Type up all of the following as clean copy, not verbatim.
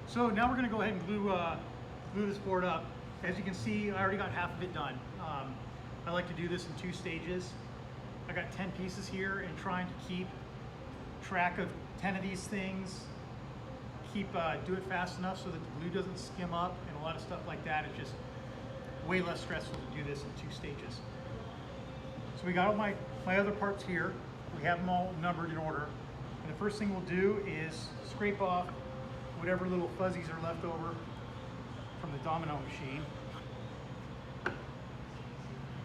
So now we're going to go ahead and glue this board up. As you can see, I already got half of it done. I like to do this in 2 stages. I got 10 pieces here, and trying to keep track of 10 of these things, do it fast enough so that the glue doesn't skim up and a lot of stuff like that. It's just way less stressful to do this in 2 stages. So we got all my other parts here. We have them all numbered in order. And the first thing we'll do is scrape off whatever little fuzzies are left over from the domino machine.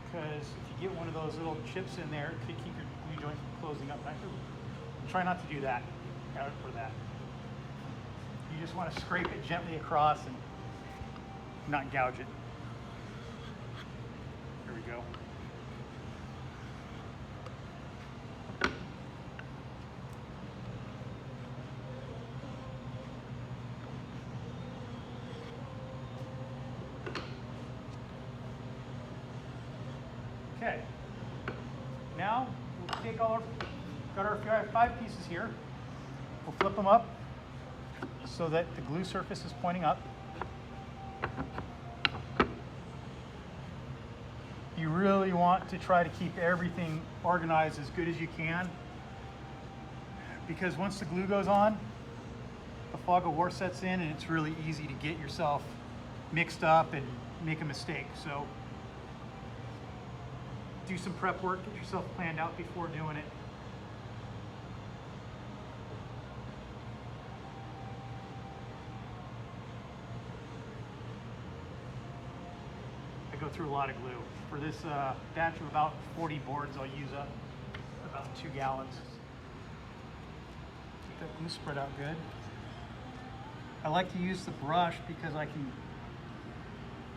Because if you get one of those little chips in there, it could keep your glue joint from closing up. Try not to do that. Out for that. You just want to scrape it gently across and not gouge it. There we go. Okay, now we'll take got our 5 pieces here. We'll flip them up so that the glue surface is pointing up. You really want to try to keep everything organized as good as you can, because once the glue goes on, the fog of war sets in and it's really easy to get yourself mixed up and make a mistake. So do some prep work, get yourself planned out before doing it. I go through a lot of glue. For this batch of about 40 boards, I'll use up about 2 gallons. Get that glue spread out good. I like to use the brush because I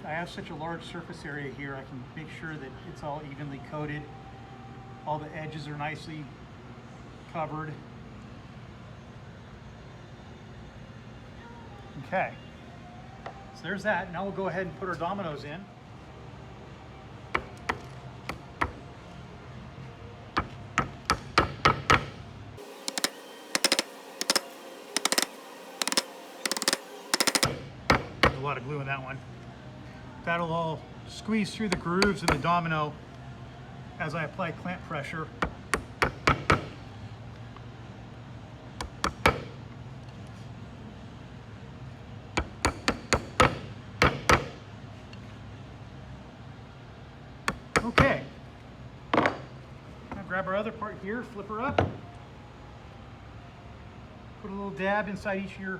have such a large surface area here. I can make sure that it's all evenly coated. All the edges are nicely covered. Okay, so there's that. Now we'll go ahead and put our dominoes in. There's a lot of glue in that one. That'll all squeeze through the grooves of the domino as I apply clamp pressure. Okay, now grab our other part here, flip her up, put a little dab inside each of your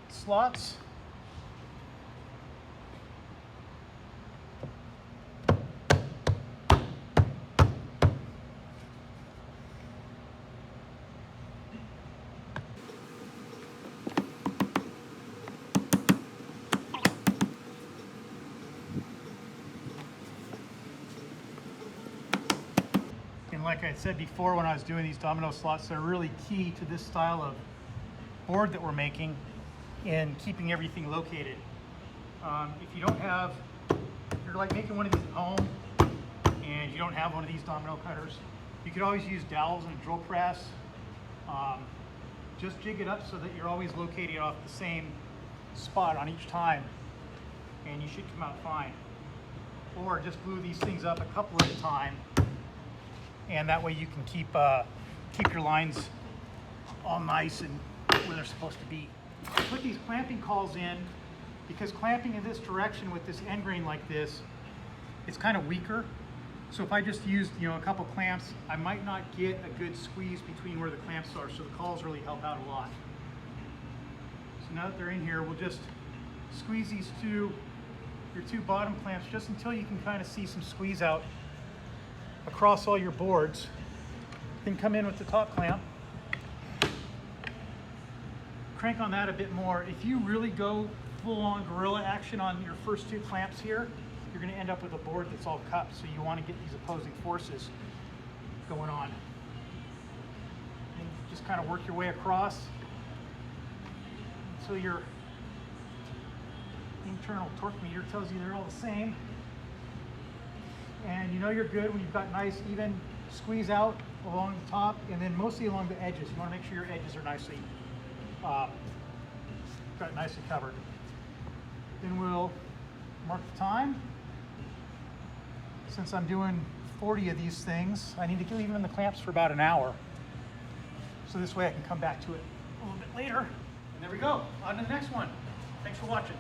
slots. And like I said before, when I was doing these domino slots, they're really key to this style of board that we're making in keeping everything located. If you don't have, if you're like making one of these at home and you don't have one of these domino cutters, you could always use dowels and a drill press. Just jig it up so that you're always locating off the same spot on each time, and you should come out fine. Or just glue these things up a couple at a time, and that way you can keep your lines all nice and where they're supposed to be. Put these clamping cauls in, because clamping in this direction with this end grain like this, it's kind of weaker. So if I just used a couple clamps, I might not get a good squeeze between where the clamps are, so the cauls really help out a lot. So now that they're in here, we'll just squeeze these your 2 bottom clamps just until you can kind of see some squeeze out across all your boards. Then come in with the top clamp, crank on that a bit more. If you really go full-on gorilla action on your first 2 clamps here, you're going to end up with a board that's all cupped. So you want to get these opposing forces going on. And just kind of work your way across until your internal torque meter tells you they're all the same. And you know you're good when you've got nice even squeeze out along the top, and then mostly along the edges. You want to make sure your edges are nicely got it nicely covered. Then we'll mark the time. Since I'm doing 40 of these things, I need to leave them in the clamps for about an hour. So this way I can come back to it a little bit later. And there we go, on to the next one. Thanks for watching.